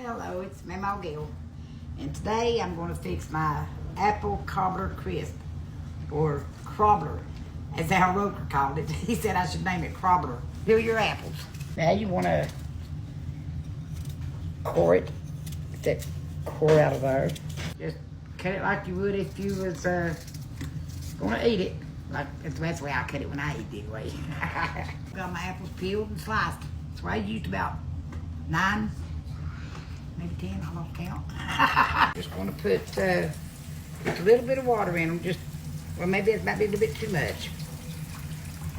Hello, it's Mamaw Gill, and today I'm going to fix my apple cobbler crisp, or CROBBLER, as Al Roker called it. He said I should name it CROBBLER. Peel your apples. Now you want to core it. Get that core out of there. Just cut it like you would if you was going to eat it. Like that's the way I cut it when I eat it anyway. Got my apples peeled and sliced. That's why I used about 9. Maybe 10, I lost count. Just want to put just a little bit of water in them. Well, maybe it might be a little bit too much.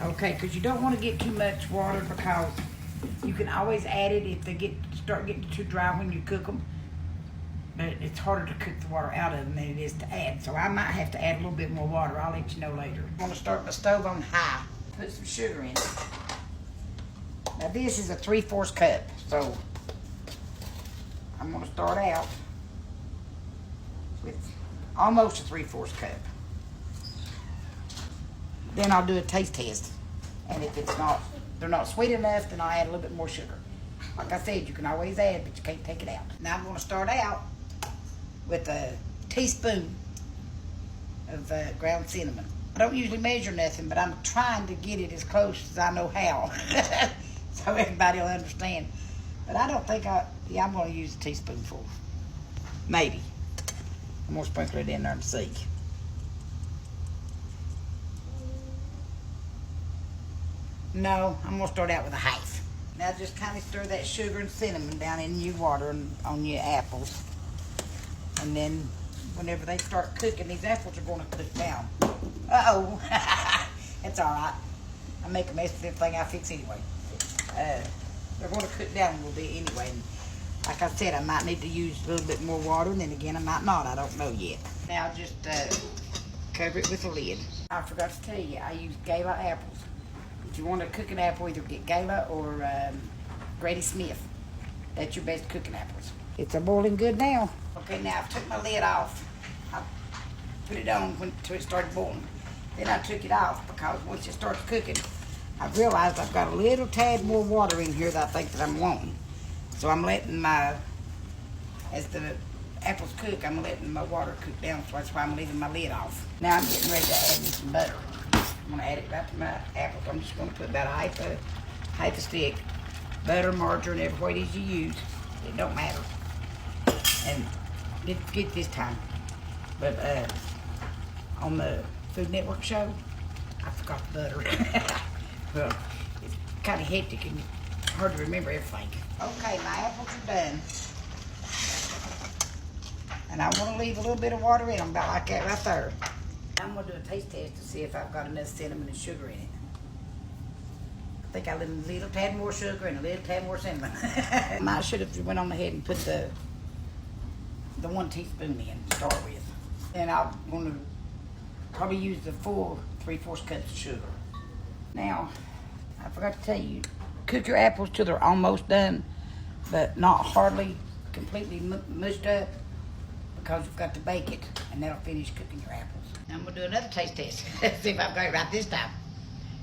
Okay, because you don't want to get too much water because you can always add it if they start getting too dry when you cook them. But it's harder to cook the water out of them than it is to add. So I might have to add a little bit more water. I'll let you know later. I'm going to start my stove on high. Put some sugar in it. Now this is a 3/4 cup, so I'm going to start out with almost a 3/4 cup. Then I'll do a taste test. And if they're not sweet enough, then I'll add a little bit more sugar. Like I said, you can always add, but you can't take it out. Now I'm going to start out with a teaspoon of ground cinnamon. I don't usually measure nothing, but I'm trying to get it as close as I know how. So everybody will understand. But I don't think I'm going to use a teaspoonful. Maybe. I'm going to sprinkle it in there and see. No, I'm going to start out with a half. Now just kind of stir that sugar and cinnamon down in your water and on your apples. And then whenever they start cooking, these apples are going to cook down. Uh-oh. It's all right. I make a mess with everything I fix anyway. They're going to cook down a little bit anyway. And like I said, I might need to use a little bit more water, and then again, I might not. I don't know yet. Now just cover it with a lid. I forgot to tell you, I use Gala apples. If you want to cook an apple, either get Gala or Grady Smith. That's your best cooking apples. It's boiling good now. Okay, now I took my lid off. I put it on until it started boiling. Then I took it off because once it starts cooking, I've realized I've got a little tad more water in here that I think that I'm wanting. So I'm letting as the apples cook, I'm letting my water cook down, so that's why I'm leaving my lid off. Now I'm getting ready to add me some butter. I'm gonna add it right to my apples. I'm just gonna put about half a stick. Butter, margarine, every what it is you use. It don't matter. And didn't forget this time, but on the Food Network show, I forgot the butter. Well, it's kind of hectic and hard to remember everything. Okay, my apples are done. And I want to leave a little bit of water in them, about like that right there. I'm going to do a taste test to see if I've got enough cinnamon and sugar in it. I think I need a little tad more sugar and a little tad more cinnamon. I should have went on ahead and put the 1 teaspoon in to start with. And I'm going to probably use the full 3/4 cups of sugar. Now, I forgot to tell you, cook your apples till they're almost done, but not hardly completely mushed up, because you've got to bake it, and that'll finish cooking your apples. Now I'm going to do another taste test, see if I've got it right this time.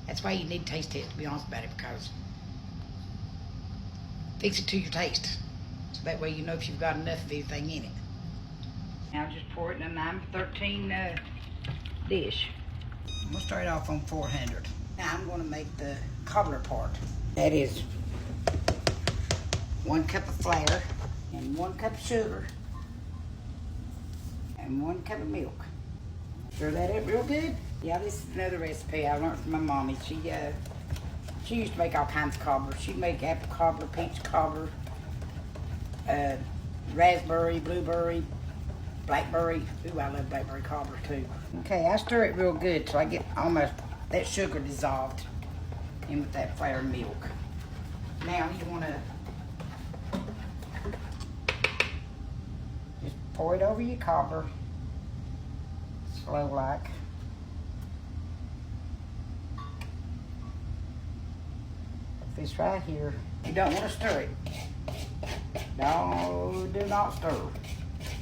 That's why you need a taste test, to be honest about it, because fix it to your taste. So that way you know if you've got enough of anything in it. Now just pour it in a 913 dish. I'm going to start off on 400. Now I'm going to make the cobbler part. That is 1 cup of flour and 1 cup of sugar and 1 cup of milk. Stir that up real good. Yeah, this is another recipe I learned from my mommy. She used to make all kinds of cobblers. She'd make apple cobbler, peach cobbler, raspberry, blueberry, blackberry. Ooh, I love blackberry cobbler too. Okay, I stir it real good till I get almost that sugar dissolved in with that flour and milk. Now you want to just pour it over your cobbler, slow like. This right here, you don't want to stir it. No, do not stir.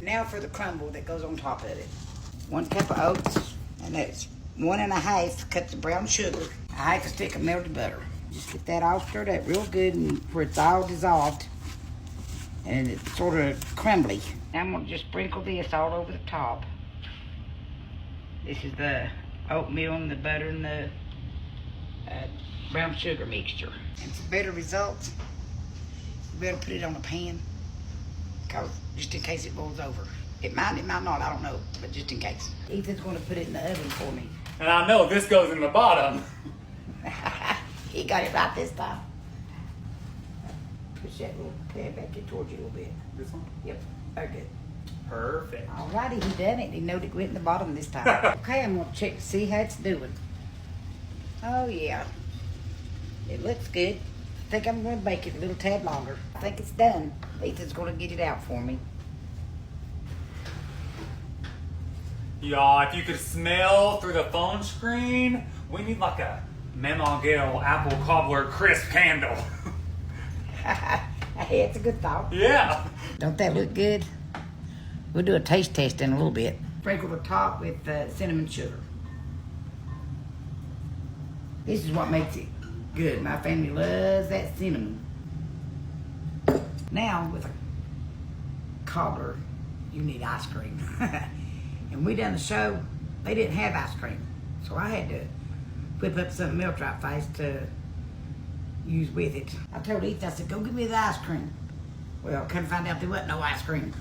Now for the crumble that goes on top of it. 1 cup of oats, and that's 1 1/2 cups of brown sugar, a half a stick of melted butter. Just get that all stirred up real good and where it's all dissolved. and it's sort of crumbly. Now I'm gonna just sprinkle this all over the top. This is the oatmeal and the butter and the brown sugar mixture. And for better results, you better put it on a pan, just in case it boils over. It might not, I don't know, but just in case. Ethan's gonna put it in the oven for me. And I know this goes in the bottom. He got it right this time. Push that little pan back in towards you a little bit. This one? Yep, very good. Perfect. Alrighty, he done it. He knowed it went in the bottom this time. Okay, I'm gonna check to see how it's doing. Oh yeah, it looks good. I think I'm gonna bake it a little tad longer. I think it's done. Ethan's gonna get it out for me. Y'all, if you could smell through the phone screen, we need like a Mamaw APPLE Cobbler Crisp candle. Hey, it's a good thought. Yeah. Don't that look good? We'll do a taste test in a little bit. Sprinkle the top with cinnamon sugar. This is what makes it good. My family loves that cinnamon. Now, with a cobbler, you need ice cream. And we done the show, they didn't have ice cream. So I had to whip up some milk right fast to use with it. I told Ethan, I said, go get me the ice cream. Well, come find out there wasn't no ice cream.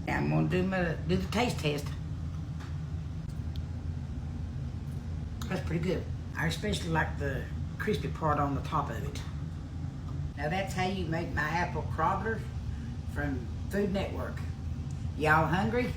Now I'm gonna do the taste test. That's pretty good. I especially like the crispy part on the top of it. Now that's how you make my apple cobbler from Food Network. Y'all hungry?